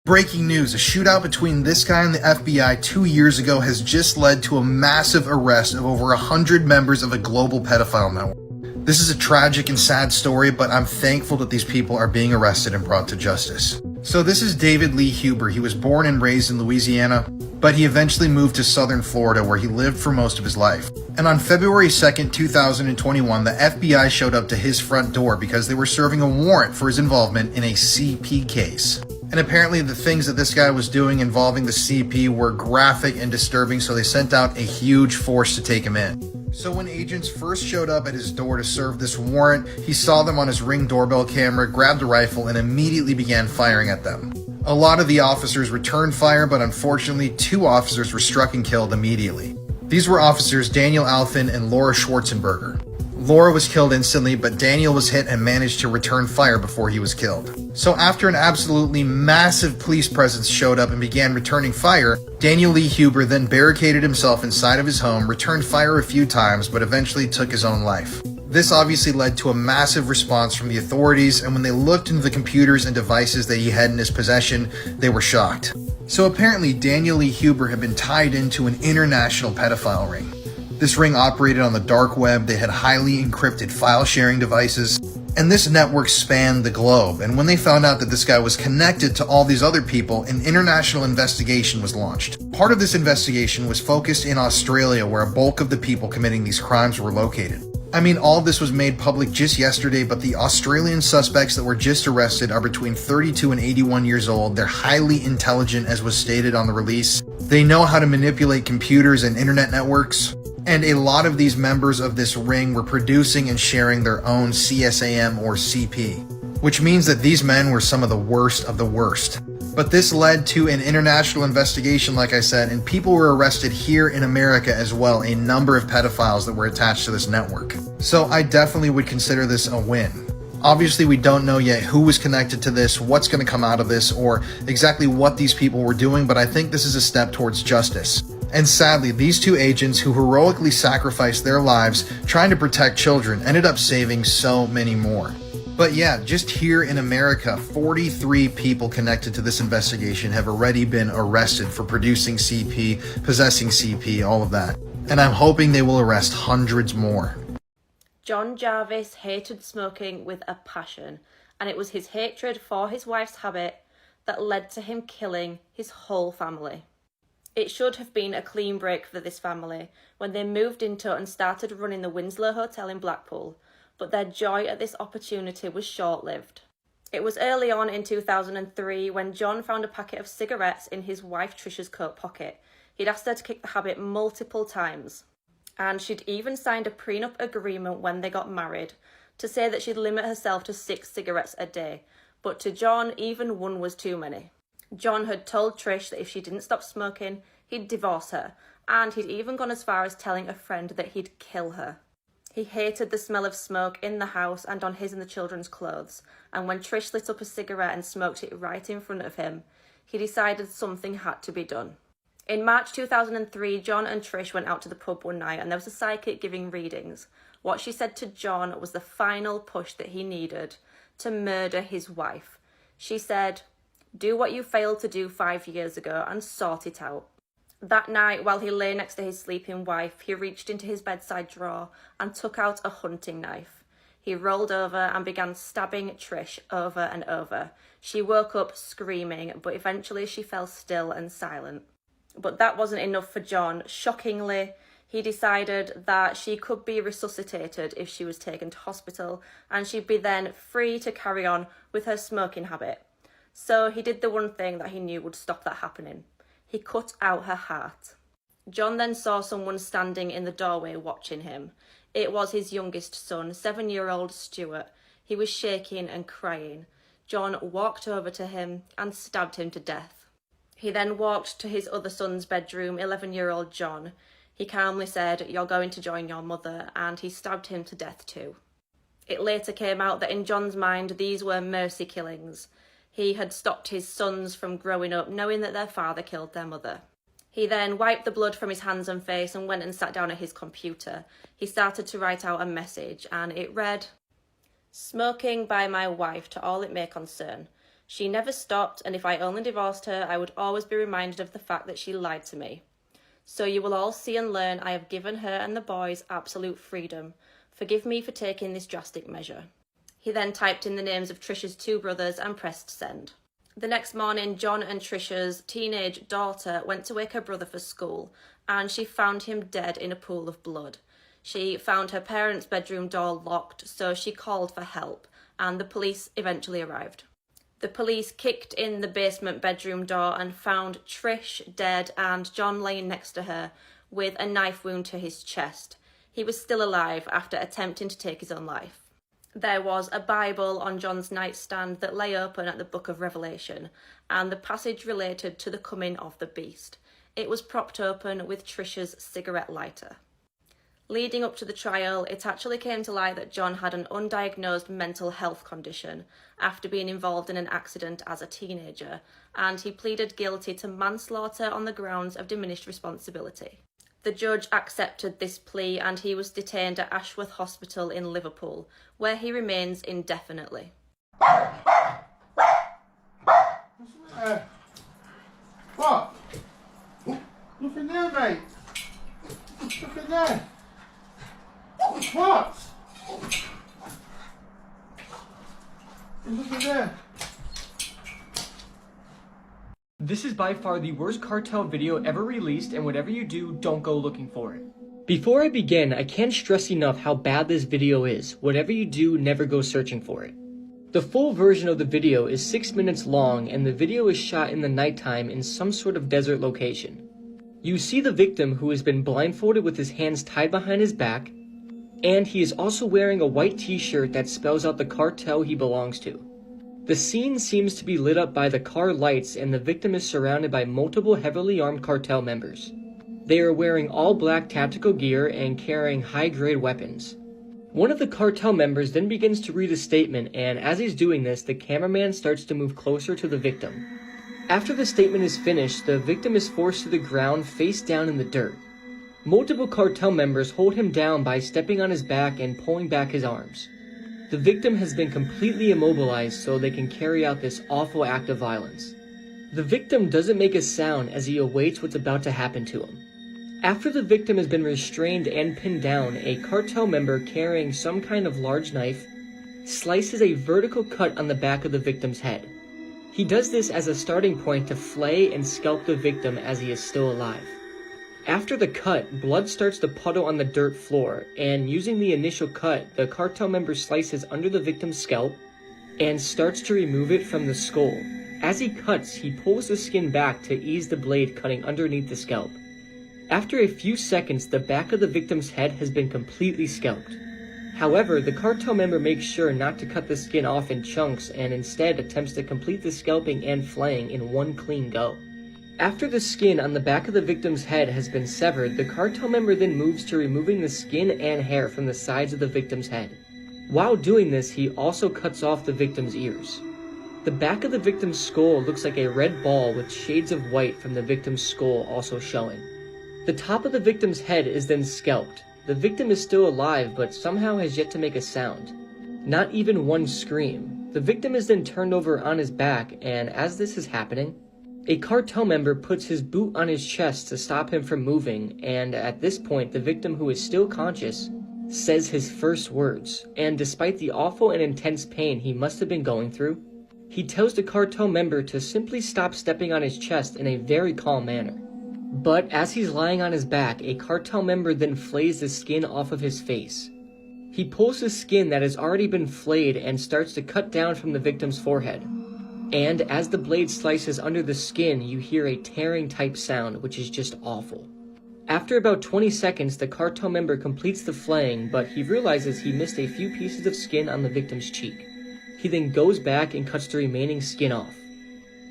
Breaking news, a shootout between this guy and the FBI 2 years ago has just led to a massive arrest of over 100 members of a global pedophile network. This is a tragic and sad story, but I'm thankful that these people are being arrested and brought to justice. So this is David Lee Huber. He was born and raised in Louisiana, but he eventually moved to southern Florida where he lived for most of his life. And on February 2nd, 2021, the FBI showed up to his front door because they were serving a warrant for his involvement in a CP case. And apparently the things that this guy was doing involving the CP were graphic and disturbing, so they sent out a huge force to take him in. So when agents first showed up at his door to serve this warrant, he saw them on his Ring doorbell camera, grabbed a rifle, and immediately began firing at them. A lot of the officers returned fire, but unfortunately 2 officers were struck and killed immediately. These were officers Daniel Alfin and Laura Schwarzenberger. Laura was killed instantly, but Daniel was hit and managed to return fire before he was killed. So after an absolutely massive police presence showed up and began returning fire, Daniel Lee Huber then barricaded himself inside of his home, returned fire a few times, but eventually took his own life. This obviously led to a massive response from the authorities, and when they looked into the computers and devices that he had in his possession, they were shocked. So apparently Daniel Lee Huber had been tied into an international pedophile ring. This ring operated on the dark web, they had highly encrypted file sharing devices, and this network spanned the globe. And when they found out that this guy was connected to all these other people, an international investigation was launched. Part of this investigation was focused in Australia, where a bulk of the people committing these crimes were located. I mean, all of this was made public just yesterday, but the Australian suspects that were just arrested are between 32 and 81 years old. They're highly intelligent, as was stated on the release. They know how to manipulate computers and internet networks. And a lot of these members of this ring were producing and sharing their own CSAM or CP, which means that these men were some of the worst of the worst. But this led to an international investigation, like I said, and people were arrested here in America as well, a number of pedophiles that were attached to this network. So I definitely would consider this a win. Obviously, we don't know yet who was connected to this, what's going to come out of this, or exactly what these people were doing, but I think this is a step towards justice. And sadly, these 2 agents who heroically sacrificed their lives trying to protect children ended up saving so many more. But yeah, just here in America, 43 people connected to this investigation have already been arrested for producing CP, possessing CP, all of that. And I'm hoping they will arrest hundreds more. John Jarvis hated smoking with a passion, and it was his hatred for his wife's habit that led to him killing his whole family. It should have been a clean break for this family when they moved into and started running the Winslow Hotel in Blackpool, but their joy at this opportunity was short-lived. It was early on in 2003 when John found a packet of cigarettes in his wife Trisha's coat pocket. He'd asked her to kick the habit multiple times, and she'd even signed a prenup agreement when they got married to say that she'd limit herself to 6 cigarettes a day, but to John, even 1 was too many. John had told Trish that if she didn't stop smoking, he'd divorce her, and he'd even gone as far as telling a friend that he'd kill her. He hated the smell of smoke in the house and on his and the children's clothes, and when Trish lit up a cigarette and smoked it right in front of him, he decided something had to be done. In March 2003, John and Trish went out to the pub one night and there was a psychic giving readings. What she said to John was the final push that he needed to murder his wife. She said, "Do what you failed to do 5 years ago and sort it out." That night, while he lay next to his sleeping wife, he reached into his bedside drawer and took out a hunting knife. He rolled over and began stabbing Trish over and over. She woke up screaming, but eventually she fell still and silent. But that wasn't enough for John. Shockingly, he decided that she could be resuscitated if she was taken to hospital, and she'd be then free to carry on with her smoking habit. So he did the one thing that he knew would stop that happening. He cut out her heart. John then saw someone standing in the doorway watching him. It was his youngest son, 7-year-old Stuart. He was shaking and crying. John walked over to him and stabbed him to death. He then walked to his other son's bedroom, 11-year-old John. He calmly said, "You're going to join your mother," and he stabbed him to death too. It later came out that in John's mind, these were mercy killings. He had stopped his sons from growing up knowing that their father killed their mother. He then wiped the blood from his hands and face and went and sat down at his computer. He started to write out a message, and it read, "Smoking by my wife to all it may concern. She never stopped, and if I only divorced her, I would always be reminded of the fact that she lied to me. So you will all see and learn I have given her and the boys absolute freedom. Forgive me for taking this drastic measure." He then typed in the names of Trisha's 2 brothers and pressed send. The next morning, John and Trisha's teenage daughter went to wake her brother for school, and she found him dead in a pool of blood. She found her parents' bedroom door locked, so she called for help, and the police eventually arrived. The police kicked in the basement bedroom door and found Trish dead and John laying next to her with a knife wound to his chest. He was still alive after attempting to take his own life. There was a Bible on John's nightstand that lay open at the book of Revelation, and the passage related to the coming of the beast. It was propped open with Trisha's cigarette lighter. Leading up to the trial, it actually came to light that John had an undiagnosed mental health condition after being involved in an accident as a teenager, and he pleaded guilty to manslaughter on the grounds of diminished responsibility. The judge accepted this plea and he was detained at Ashworth Hospital in Liverpool, where he remains indefinitely. What? Nothing there, mate. Nothing there. What? There's nothing there. This is by far the worst cartel video ever released, and whatever you do, don't go looking for it. Before I begin, I can't stress enough how bad this video is. Whatever you do, never go searching for it. The full version of the video is 6 minutes long, and the video is shot in the nighttime in some sort of desert location. You see the victim, who has been blindfolded with his hands tied behind his back, and he is also wearing a white t-shirt that spells out the cartel he belongs to. The scene seems to be lit up by the car lights, and the victim is surrounded by multiple heavily armed cartel members. They are wearing all black tactical gear and carrying high-grade weapons. One of the cartel members then begins to read a statement, and as he's doing this, the cameraman starts to move closer to the victim. After the statement is finished, the victim is forced to the ground face down in the dirt. Multiple cartel members hold him down by stepping on his back and pulling back his arms. The victim has been completely immobilized so they can carry out this awful act of violence. The victim doesn't make a sound as he awaits what's about to happen to him. After the victim has been restrained and pinned down, a cartel member carrying some kind of large knife slices a vertical cut on the back of the victim's head. He does this as a starting point to flay and scalp the victim as he is still alive. After the cut, blood starts to puddle on the dirt floor, and using the initial cut, the cartel member slices under the victim's scalp and starts to remove it from the skull. As he cuts, he pulls the skin back to ease the blade cutting underneath the scalp. After a few seconds, the back of the victim's head has been completely scalped. However, the cartel member makes sure not to cut the skin off in chunks and instead attempts to complete the scalping and flaying in one clean go. After the skin on the back of the victim's head has been severed, the cartel member then moves to removing the skin and hair from the sides of the victim's head. While doing this, he also cuts off the victim's ears. The back of the victim's skull looks like a red ball with shades of white from the victim's skull also showing. The top of the victim's head is then scalped. The victim is still alive, but somehow has yet to make a sound. Not even one scream. The victim is then turned over on his back, and as this is happening, a cartel member puts his boot on his chest to stop him from moving, and at this point, the victim, who is still conscious, says his first words, and despite the awful and intense pain he must have been going through, he tells the cartel member to simply stop stepping on his chest in a very calm manner. But as he's lying on his back, a cartel member then flays the skin off of his face. He pulls the skin that has already been flayed and starts to cut down from the victim's forehead. And as the blade slices under the skin, you hear a tearing type sound, which is just awful. After about 20 seconds, the cartel member completes the flaying, but he realizes he missed a few pieces of skin on the victim's cheek. He then goes back and cuts the remaining skin off.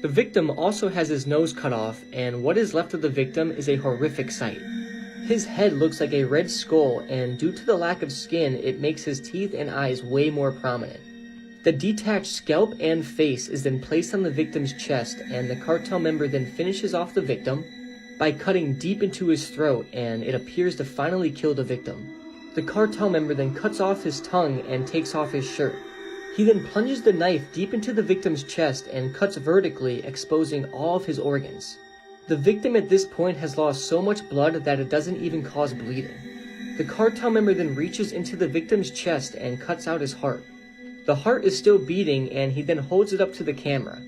The victim also has his nose cut off, and what is left of the victim is a horrific sight. His head looks like a red skull, and due to the lack of skin, it makes his teeth and eyes way more prominent. The detached scalp and face is then placed on the victim's chest, and the cartel member then finishes off the victim by cutting deep into his throat, and it appears to finally kill the victim. The cartel member then cuts off his tongue and takes off his shirt. He then plunges the knife deep into the victim's chest and cuts vertically, exposing all of his organs. The victim at this point has lost so much blood that it doesn't even cause bleeding. The cartel member then reaches into the victim's chest and cuts out his heart. The heart is still beating, and he then holds it up to the camera.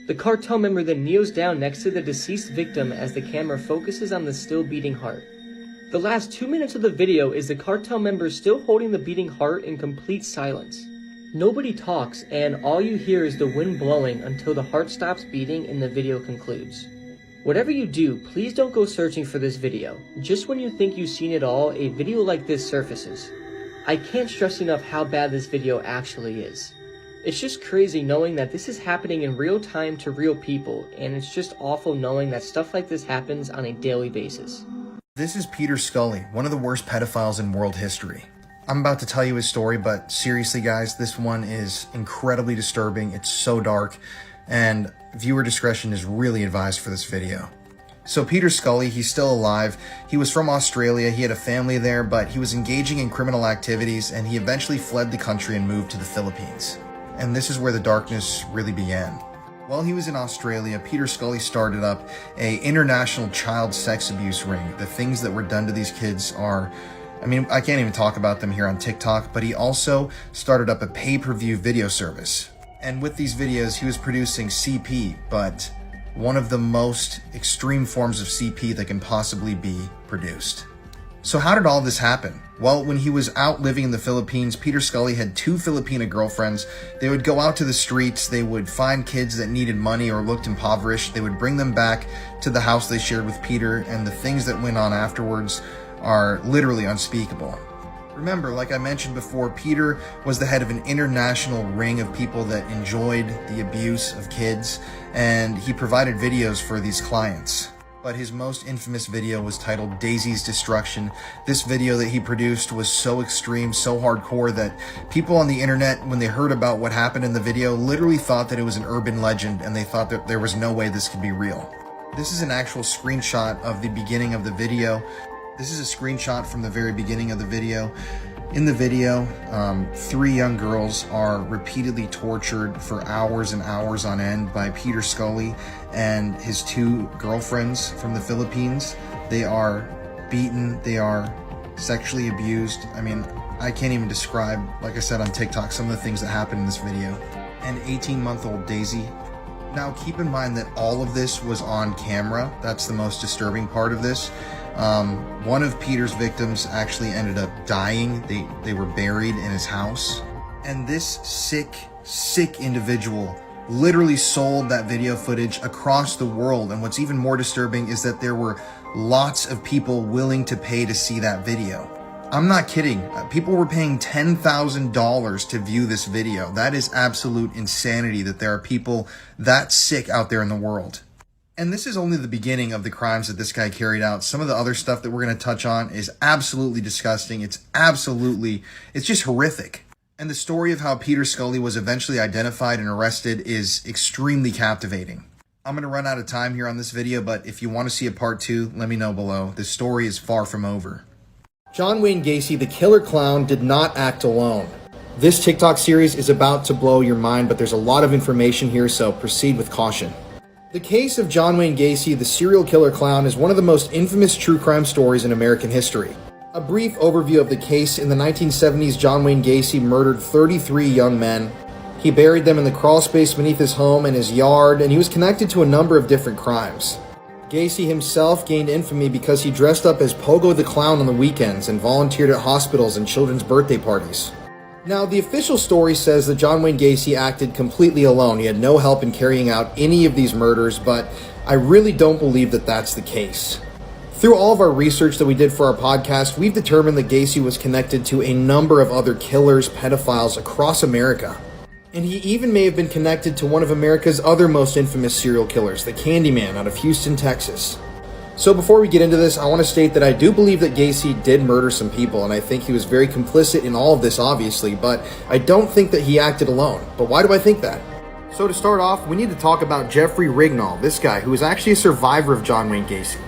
The cartel member then kneels down next to the deceased victim as the camera focuses on the still beating heart. The last 2 minutes of the video is the cartel member still holding the beating heart in complete silence. Nobody talks, and all you hear is the wind blowing until the heart stops beating and the video concludes. Whatever you do, please don't go searching for this video. Just when you think you've seen it all, a video like this surfaces. I can't stress enough how bad this video actually is. It's just crazy knowing that this is happening in real time to real people, and it's just awful knowing that stuff like this happens on a daily basis. This is Peter Scully, one of the worst pedophiles in world history. I'm about to tell you his story, but seriously guys, this one is incredibly disturbing. It's so dark, and viewer discretion is really advised for this video. So Peter Scully, he's still alive. He was from Australia, he had a family there, but he was engaging in criminal activities, and he eventually fled the country and moved to the Philippines. And this is where the darkness really began. While he was in Australia, Peter Scully started up an international child sex abuse ring. The things that were done to these kids are, I can't even talk about them here on TikTok, but he also started up a pay-per-view video service. And with these videos, he was producing CP, but one of the most extreme forms of CP that can possibly be produced. So how did all this happen? Well, when he was out living in the Philippines, Peter Scully had 2 Filipina girlfriends. They would go out to the streets, they would find kids that needed money or looked impoverished, they would bring them back to the house they shared with Peter, and the things that went on afterwards are literally unspeakable. Remember, like I mentioned before, Peter was the head of an international ring of people that enjoyed the abuse of kids, and he provided videos for these clients. But his most infamous video was titled Daisy's Destruction. This video that he produced was so extreme, so hardcore that people on the internet, when they heard about what happened in the video, literally thought that it was an urban legend, and they thought that there was no way this could be real. This is an actual screenshot of the beginning of the video. This is a screenshot from the very beginning of the video. In the video, 3 young girls are repeatedly tortured for hours and hours on end by Peter Scully and his 2 girlfriends from the Philippines. They are beaten, they are sexually abused. I can't even describe, like I said on TikTok, some of the things that happened in this video. And 18-month-old Daisy. Now keep in mind that all of this was on camera. That's the most disturbing part of this. One of Peter's victims actually ended up dying. They were buried in his house. And this sick individual literally sold that video footage across the world. And what's even more disturbing is that there were lots of people willing to pay to see that video. I'm not kidding. People were paying $10,000 to view this video. That is absolute insanity that there are people that sick out there in the world. And this is only the beginning of the crimes that this guy carried out. Some of the other stuff that we're going to touch on is absolutely disgusting. It's just horrific. And the story of how Peter Scully was eventually identified and arrested is extremely captivating. I'm going to run out of time here on this video, but if you want to see a part 2, let me know below. This story is far from over. John Wayne Gacy, the killer clown, did not act alone. This TikTok series is about to blow your mind, but there's a lot of information here, so proceed with caution. The case of John Wayne Gacy, the serial killer clown, is one of the most infamous true crime stories in American history. A brief overview of the case: in the 1970s, John Wayne Gacy murdered 33 young men. He buried them in the crawl space beneath his home and his yard, and he was connected to a number of different crimes. Gacy himself gained infamy because he dressed up as Pogo the Clown on the weekends and volunteered at hospitals and children's birthday parties. Now, the official story says that John Wayne Gacy acted completely alone. He had no help in carrying out any of these murders, but I really don't believe that that's the case. Through all of our research that we did for our podcast, we've determined that Gacy was connected to a number of other killers, pedophiles across America. And he even may have been connected to one of America's other most infamous serial killers, the Candyman out of Houston, Texas. So before we get into this, I want to state that I do believe that Gacy did murder some people, and I think he was very complicit in all of this, obviously, but I don't think that he acted alone. But why do I think that? So to start off, we need to talk about Jeffrey Rignall, this guy who was actually a survivor of John Wayne Gacy.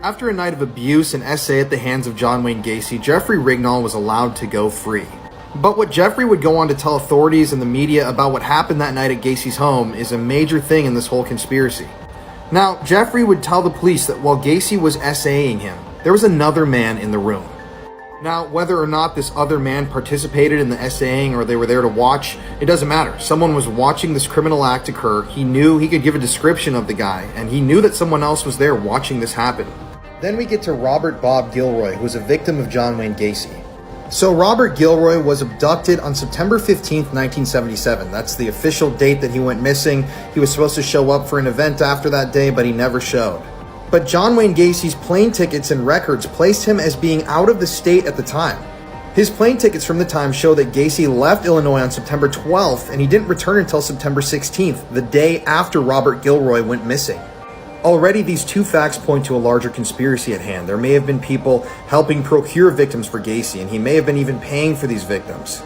After a night of abuse and essay at the hands of John Wayne Gacy, Jeffrey Rignall was allowed to go free. But what Jeffrey would go on to tell authorities and the media about what happened that night at Gacy's home is a major thing in this whole conspiracy. Now, Jeffrey would tell the police that while Gacy was essaying him, there was another man in the room. Now, whether or not this other man participated in the essaying or they were there to watch, it doesn't matter. Someone was watching this criminal act occur. He knew he could give a description of the guy, and he knew that someone else was there watching this happen. Then we get to Robert Bob Gilroy, who was a victim of John Wayne Gacy. So Robert Gilroy was abducted on September 15th, 1977. That's the official date that he went missing. He was supposed to show up for an event after that day, but he never showed. But John Wayne Gacy's plane tickets and records placed him as being out of the state at the time. His plane tickets from the time show that Gacy left Illinois on September 12th, and he didn't return until September 16th, the day after Robert Gilroy went missing. Already, these two facts point to a larger conspiracy at hand. There may have been people helping procure victims for Gacy, and he may have been even paying for these victims.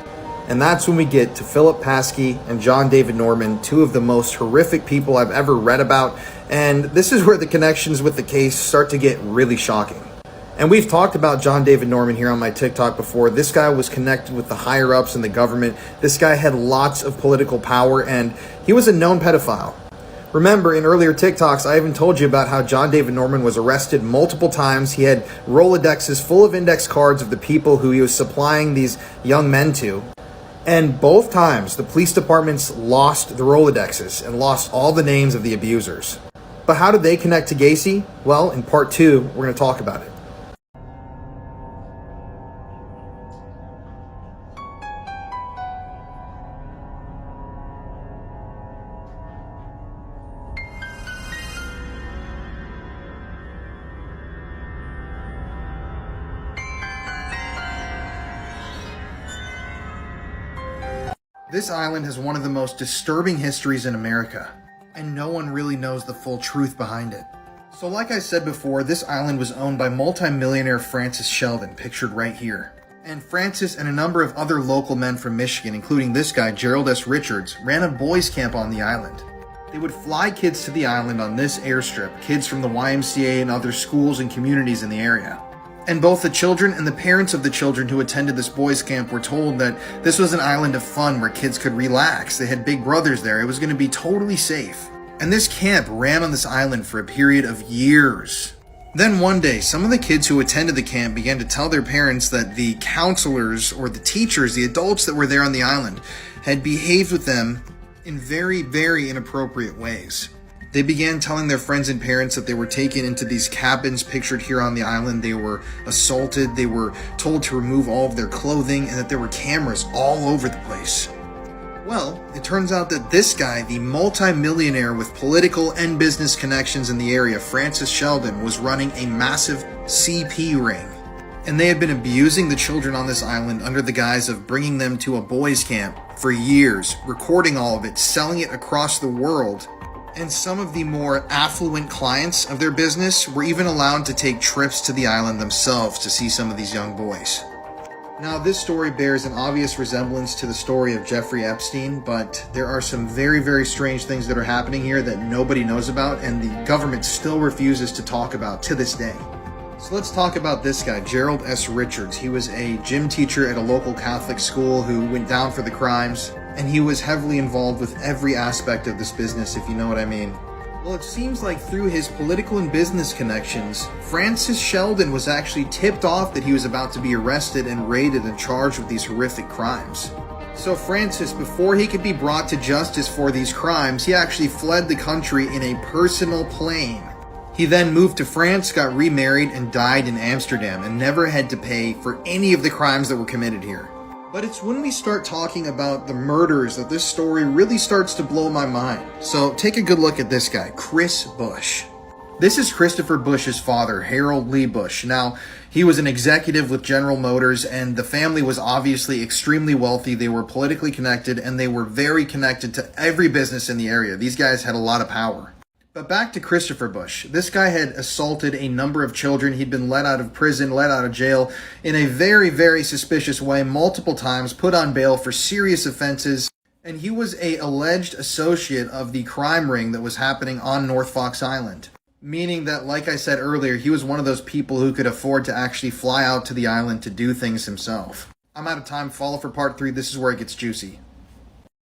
And that's when we get to Philip Paskey and John David Norman, two of the most horrific people I've ever read about, and this is where the connections with the case start to get really shocking. And we've talked about John David Norman here on my TikTok before. This guy was connected with the higher-ups in the government. This guy had lots of political power, and he was a known pedophile. Remember, in earlier TikToks, I even told you about how John David Norman was arrested multiple times. He had Rolodexes full of index cards of the people who he was supplying these young men to. And both times, the police departments lost the Rolodexes and lost all the names of the abusers. But how did they connect to Gacy? Well, in part 2, we're going to talk about it. This island has one of the most disturbing histories in America, and no one really knows the full truth behind it. So like I said before, this island was owned by multi-millionaire Francis Sheldon, pictured right here. And Francis and a number of other local men from Michigan, including this guy, Gerald S. Richards, ran a boys' camp on the island. They would fly kids to the island on this airstrip, kids from the YMCA and other schools and communities in the area. And both the children and the parents of the children who attended this boys' camp were told that this was an island of fun where kids could relax. They had big brothers there. It was going to be totally safe. And this camp ran on this island for a period of years. Then one day, some of the kids who attended the camp began to tell their parents that the counselors or the teachers, the adults that were there on the island, had behaved with them in very, very inappropriate ways. They began telling their friends and parents that they were taken into these cabins pictured here on the island. They were assaulted, they were told to remove all of their clothing, and that there were cameras all over the place. Well, it turns out that this guy, the multi-millionaire with political and business connections in the area, Francis Sheldon, was running a massive CP ring. And they had been abusing the children on this island under the guise of bringing them to a boys' camp for years, recording all of it, selling it across the world. And some of the more affluent clients of their business were even allowed to take trips to the island themselves to see some of these young boys. Now, this story bears an obvious resemblance to the story of Jeffrey Epstein, but there are some very, very strange things that are happening here that nobody knows about, and the government still refuses to talk about to this day. So let's talk about this guy, Gerald S. Richards. He was a gym teacher at a local Catholic school who went down for the crimes, and he was heavily involved with every aspect of this business, if you know what I mean. Well, it seems like through his political and business connections, Francis Sheldon was actually tipped off that he was about to be arrested and raided and charged with these horrific crimes. So Francis, before he could be brought to justice for these crimes, he actually fled the country in a personal plane. He then moved to France, got remarried, and died in Amsterdam, and never had to pay for any of the crimes that were committed here. But it's when we start talking about the murders that this story really starts to blow my mind. So take a good look at this guy, Chris Bush. This is Christopher Bush's father, Harold Lee Bush. Now, he was an executive with General Motors, and the family was obviously extremely wealthy. They were politically connected, and they were very connected to every business in the area. These guys had a lot of power. But back to Christopher Bush. This guy had assaulted a number of children. He'd been let out of prison, let out of jail in a very, very suspicious way multiple times, put on bail for serious offenses. And he was an alleged associate of the crime ring that was happening on North Fox Island. Meaning that, like I said earlier, he was one of those people who could afford to actually fly out to the island to do things himself. I'm out of time. Follow for part 3. This is where it gets juicy.